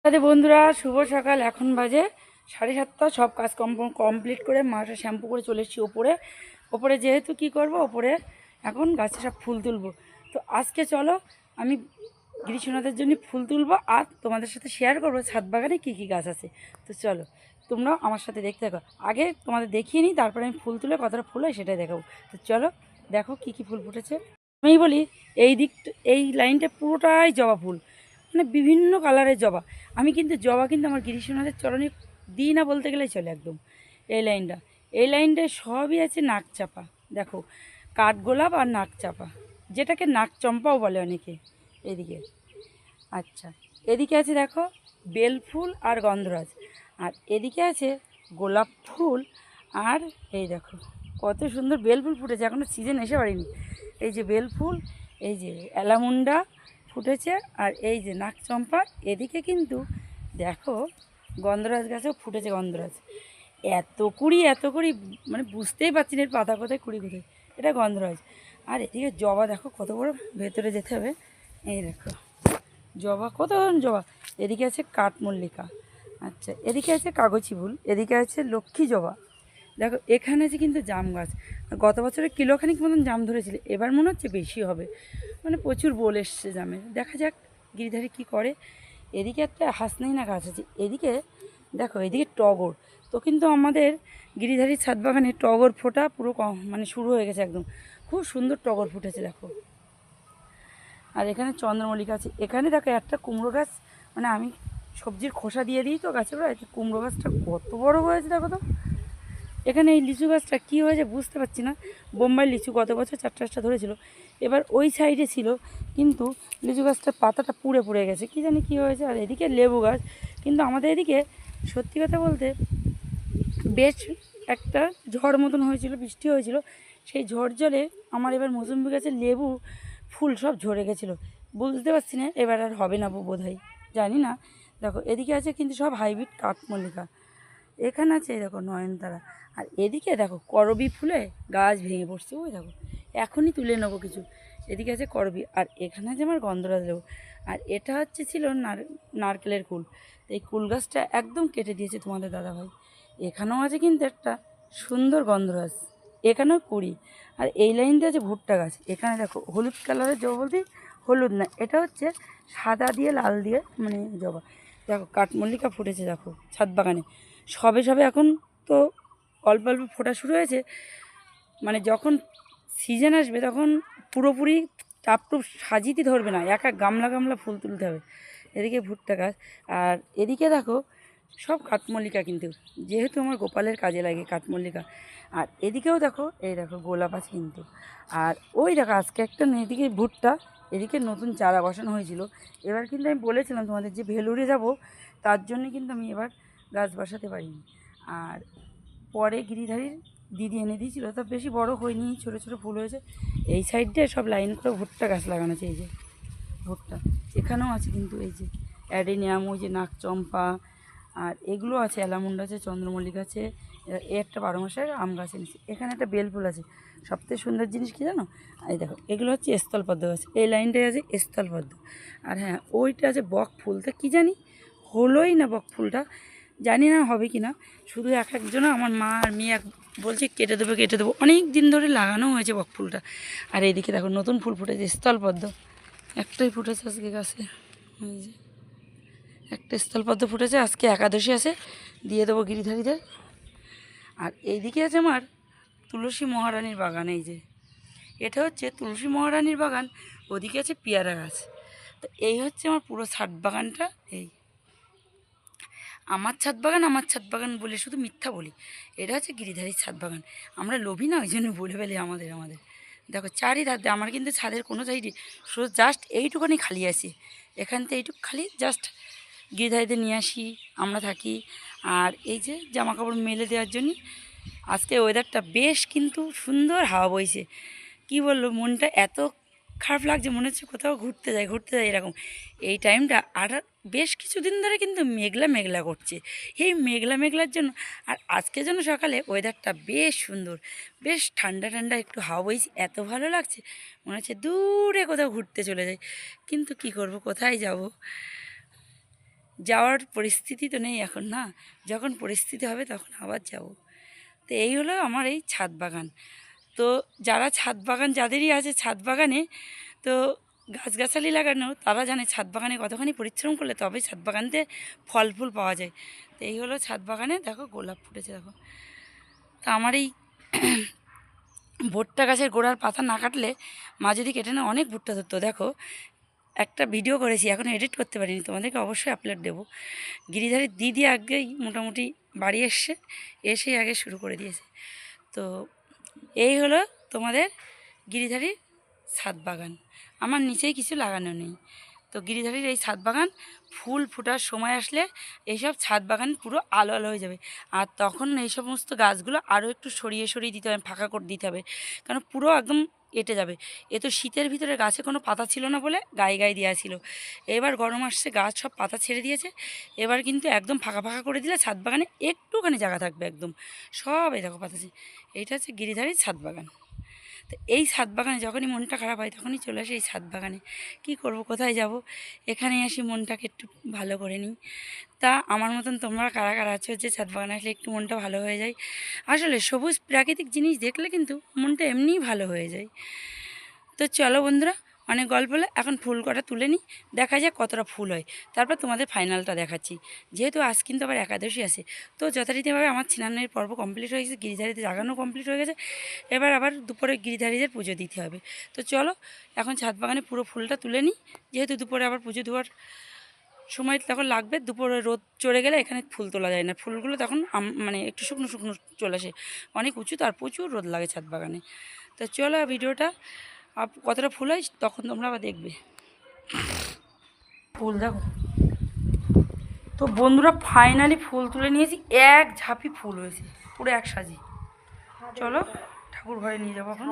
আমাদের বন্ধুরা শুভ সকাল। এখন বাজে 7:30। সব কাজ কমপ্লিট করে মাথা শ্যাম্পু করে চলে এসেছি ওপরে। ওপরে যেহেতু কি করব, ওপরে এখন গাছে সব ফুল তুলবো। তো আজকে চলো আমি গ্রীষ্মনাথের জন্য ফুল তুলবো আর তোমাদের সাথে শেয়ার করবো ছাদ বাগানে কী কী গাছ আছে। তো চলো তোমরাও আমার সাথে দেখতে থাকো। আগে তোমাদের দেখিয়ে নিই, তারপরে আমি ফুল তুলে কতটা ফুল হয় সেটাই দেখাবো। তো চলো দেখো কী কী ফুল ফুটেছে। আমি বলি এই লাইনটা পুরোটাই জবা ফুল, মানে বিভিন্ন কালারের জবা। আমি কিন্তু জবা কিন্তু আমার গ্রীষ্মনাথের চরণে দিই না বলতে গেলেই চলে একদম। এই লাইনটায় সবই আছে নাকচাপা। দেখো, কাঠগোলাপ আর নাকচাপা, যেটাকে নাকচম্পাও বলে অনেকে। এদিকে আচ্ছা, এদিকে আছে দেখো বেল ফুল আর গন্ধরাজ, আর এদিকে আছে গোলাপ ফুল। আর এই দেখো কত সুন্দর বেল ফুল ফুটেছে, এখনও সিজন এসে পারিনি। এই যে বেল ফুল, এই যে অ্যালামুন্ডা ফুটেছে, আর এই যে নাকচম্পা। এদিকে কিন্তু দেখো গন্ধরাজ গাছেও ফুটেছে গন্ধরাজ। এত কুড়ি মানে বুঝতেই পারছি না এর পাতা কোথায় কুড়ি কোথায়। এটা গন্ধরাজ। আর এদিকে জবা দেখো কত বড়, ভেতরে যেতে হবে। এই দেখো জবা, কত ধরনের জবা। এদিকে আছে কাঠমল্লিকা, আচ্ছা এদিকে আছে কাগজি ফুল, এদিকে আছে লক্ষ্মী জবা। দেখো এখানে আছে কিন্তু জাম গাছ। গত বছরে কিলোখানিক মতন জাম ধরেছিল, এবার মনে হচ্ছে বেশি হবে, মানে প্রচুর বোল এসছে জামের। দেখা যাক গিরিধারী কী করে। এদিকে একটা হাসনাইনা গাছ আছে, এদিকে দেখো এদিকে টগর। তো কিন্তু আমাদের গিরিধারীর ছাদ বাগানে টগর ফোটা পুরো মানে শুরু হয়ে গেছে একদম। খুব সুন্দর টগর ফুটেছে দেখো। আর এখানে চন্দ্রমল্লিকা আছে। এখানে দেখো একটা কুমড়ো গাছ, মানে আমি সবজির খোসা দিয়ে দিই তো গাছের গোড়ায়, কুমড়ো গাছটা কত বড় হয়েছে দেখো তো। এখানে এই লিচু গাছটা কী হয়েছে বুঝতে পারছি না। বোম্বাই লিচু গত বছর 4টা ধরেছিল, এবার ওই সাইডে ছিল, কিন্তু লিচু গাছটার পাতাটা পুড়ে পুড়ে গেছে, কী জানি কী হয়েছে। আর এদিকে লেবু গাছ, কিন্তু আমাদের এদিকে সত্যি কথা বলতে বেশ একটা ঝড় মতন হয়েছিল, বৃষ্টি হয়েছিল। সেই ঝড় জলে আমার এবার মৌসুম্বি গাছের লেবু ফুল সব ঝরে গেছিলো। বুঝতে পারছি না এবার আর হবে না বোধ হয়, জানি না। দেখো এদিকে আছে কিন্তু সব হাইব্রিড কাঠমল্লিকা। এখানে আছে এই দেখো নয়নতারা। আর এদিকে দেখো করবি ফুলে গাছ ভেঙে পড়ছে, ওই দেখো এখনই তুলে নেবো কিছু। এদিকে আছে করবি, আর এখানে আছে আমার গন্ধরাজ লেবু। আর এটা হচ্ছে ছিল নারকেলের কুল। এই কুল গাছটা একদম কেটে দিয়েছে তোমাদের দাদাভাই। এখানেও আছে কিন্তু একটা সুন্দর গন্ধরাজ, এখানেও কুড়ি। আর এই লাইন দিয়ে আছে ভুট্টা গাছ। এখানে দেখো হলুদ কালারের জবা, বলতে হলুদ না, এটা হচ্ছে সাদা দিয়ে লাল দিয়ে মানে জবা। দেখো কাঠমল্লিকা ফুটেছে দেখো ছাদ বাগানে সবে সবে। এখন তো অল্প অল্প ফোটা শুরু হয়েছে, মানে যখন সিজন আসবে তখন পুরোপুরি টাপটুপ সাজিতে ধরবে না, এক এক গামলা গামলা ফুল তুলতে হবে। এদিকে ভুট্টা গাছ, আর এদিকে দেখো সব কাঠমল্লিকা, কিন্তু যেহেতু আমার গোপালের কাজে লাগে কাঠমল্লিকা। আর এদিকেও দেখো এই দেখো গোলাপ আছে কিন্তু। আর ওই দেখো আজকে একটা এদিকে ভুট্টা, এদিকে নতুন চারা বসানো হয়েছিল। এবার কিন্তু আমি বলেছিলাম তোমাদের যে ভেলুরে যাব, তার জন্য কিন্তু আমি এবার গাছ বসাতে পারিনি। আর পরে গিরিধারীর দিদি এনে দিয়েছিল, তা বেশি বড় হয়নি, ছোটো ছোটো ফুল হয়েছে। এই সাইড দিয়ে সব লাইন করে ভুট্টা গাছ লাগানো আছে। এই যে ভুট্টা এখানেও আছে কিন্তু, এই যে অ্যাডেনিয়াম, ওই যে নাকচম্পা, আর এগুলো আছে অ্যালামুন্ড আছে, চন্দ্রমল্লিকা আছে। একটা 12 মাসের আম গাছ এনেছে। এখানে একটা বেল ফুল আছে। সবথেকে সুন্দর জিনিস কী জানো, এই দেখো এগুলো হচ্ছে স্থলপদ্ম গাছ। এই লাইনটায় আছে স্থলপদ্ম। আর হ্যাঁ ওইটা আছে বক ফুল। তা কী জানি হলোই না বক ফুলটা, জানি না হবে কি না। শুধু এক একজন, আমার মা আর মেয়ে বলছে কেটে দেবো কেটে দেবো, অনেক দিন ধরে লাগানো হয়েছে বক ফুলটা। আর এইদিকে দেখো নতুন ফুল ফুটেছে স্থলপদ্ম, একটাই ফুটেছে আজকে গাছে। এই যে একটা স্থলপদ্ম ফুটেছে, আজকে একাদশী আছে, দিয়ে দেবো গিরিধারীদের। আর এইদিকে আছে আমার তুলসী মহারানীর বাগান। এই যে এটা হচ্ছে তুলসী মহারানীর বাগান, ওদিকে আছে পেয়ারা গাছ। তো এই হচ্ছে আমার পুরো ছাদ বাগানটা। এই আমার ছাদ বাগান আমার ছাদ বাগান বলে শুধু মিথ্যা বলি, এটা হচ্ছে গিরিধারীর ছাদ বাগান। আমরা লোভী না, ওই জন্য বলে ফেলি আমাদের। দেখো চারিধার দিয়ে আমার কিন্তু ছাদের কোনো সাইডে শুধু জাস্ট এইটুখানি খালি আছে, এখান থেকে এইটুকু খালি, জাস্ট গিরিধারীদের নিয়ে আসি, আমরা থাকি। আর এই যে জামা কাপড় মেলে দেওয়ার জন্য আজকে ওয়েদারটা বেশ কিন্তু সুন্দর, হাওয়া বইছে। কি বললো, মনটা এত খারাপ লাগছে, মনে হচ্ছে কোথাও ঘুরতে যাই এরকম। এই টাইমটা আর বেশ কিছুদিন ধরে কিন্তু মেঘলা মেঘলা করছে। এই মেঘলা মেঘলার জন্য আর আজকে যেন সকালে ওয়েদারটা বেশ সুন্দর, বেশ ঠান্ডা ঠান্ডা, একটু হাওয়া বইছে, এত ভালো লাগছে। মনে হচ্ছে দূরে কোথাও ঘুরতে চলে যাই, কিন্তু কি করব, কোথায় যাব, যাওয়ার পরিস্থিতি তো নেই এখন, না, যখন পরিস্থিতি হবে তখন আবার যাব। তো এই হলো আমার এই ছাদ বাগান। তো যারা ছাদ বাগান যাদেরই আছে ছাদ বাগানে, তো গাছগাছালি লাগানো, তারা জানে ছাদ বাগানে কতখানি পরিশ্রম করলে তবে ছাদ বাগানতে ফল ফুল পাওয়া যায়। তো এই হলো ছাদ বাগানে, দেখো গোলাপ ফুটেছে দেখো। তো আমার এই ভুট্টা গাছের গোড়ার পাতা না কাটলে মা যদি কেটে না অনেক ভুট্টা ধরতো। দেখো একটা ভিডিও করেছি, এখন এডিট করতে পারিনি, তোমাদেরকে অবশ্যই আপলোড দেবো। গিরিধারীর দিদি আগেই মোটামুটি বাড়ি এসেই আগে শুরু করে দিয়েছে। তো এই হলো তোমাদের গিরিধারীর ছাদ বাগান। আমার নিচেই কিছু লাগানো নেই। তো গিরিধারীর এই ছাদ বাগান ফুল ফোটার সময় আসলে এইসব ছাদ বাগান পুরো আলো আলো হয়ে যাবে। আর তখন এই সমস্ত গাছগুলো আরও একটু সরিয়ে সরিয়ে দিতে হবে, ফাঁকা করে দিতে হবে, কারণ পুরো একদম এঁটে যাবে। এ তো শীতের ভিতরে গাছে কোনো পাতা ছিল না বলে গায়ে গায়ে দেওয়া ছিল, এবার গরম আসছে গাছ সব পাতা ছেড়ে দিয়েছে। এবার কিন্তু একদম ফাঁকা ফাঁকা করে দিলে ছাদ বাগানে একটুখানি জায়গা থাকবে, একদম সব এই দেখো পাতা। এইটা হচ্ছে গিরিধারীর ছাদ বাগান। তো এই ছাদ বাগানে যখনই মনটা খারাপ হয় তখনই চলে আসি এই ছাদ বাগানে। কী করব, কোথায় যাব, এখানেই আসি মনটাকে একটু ভালো করে নিই। তা আমার মতন তোমরা কারা কারা আছো যে ছাদ বাগানে আসলে একটু মনটা ভালো হয়ে যায়? আসলে সবুজ প্রাকৃতিক জিনিস দেখলে কিন্তু মনটা এমনিই ভালো হয়ে যায়। তো চলো বন্ধুরা, অনেক গল্প হলো, এখন ফুল কটা তুলে নিই, দেখা যাক কতটা ফুল হয়, তারপর তোমাদের ফাইনালটা দেখাচ্ছি। যেহেতু আজ কিন্তু আবার একাদশী আছে, তো যথারীতিভাবে আমার স্নানের পর্ব কমপ্লিট হয়ে গেছে, গিরিধারীতে জাগানো কমপ্লিট হয়ে গেছে। এবার আবার দুপুরে গিরিধারীদের পুজো দিতে হবে। তো চলো এখন ছাদ বাগানে পুরো ফুলটা তুলে নিই, যেহেতু দুপুরে আবার পুজো দেওয়ার সময় তখন লাগবে। দুপুরে রোদ চড়ে গেলে এখানে ফুল তোলা যায় না, ফুলগুলো তখন মানে একটু শুকনো শুকনো চলে আসে, অনেক উঁচু, তার প্রচুর রোদ লাগে ছাদ বাগানে। তো চলো ভিডিওটা কতটা ফুল হয় তখন তোমরা আবার দেখবে। ফুল দেখো তো বন্ধুরা, ফাইনালি ফুল তুলে নিয়েছি, এক ঝাঁপি ফুল হয়েছে পুরো এক সাজি। চলো ঠাকুর ঘরে নিয়ে যাবো এখন।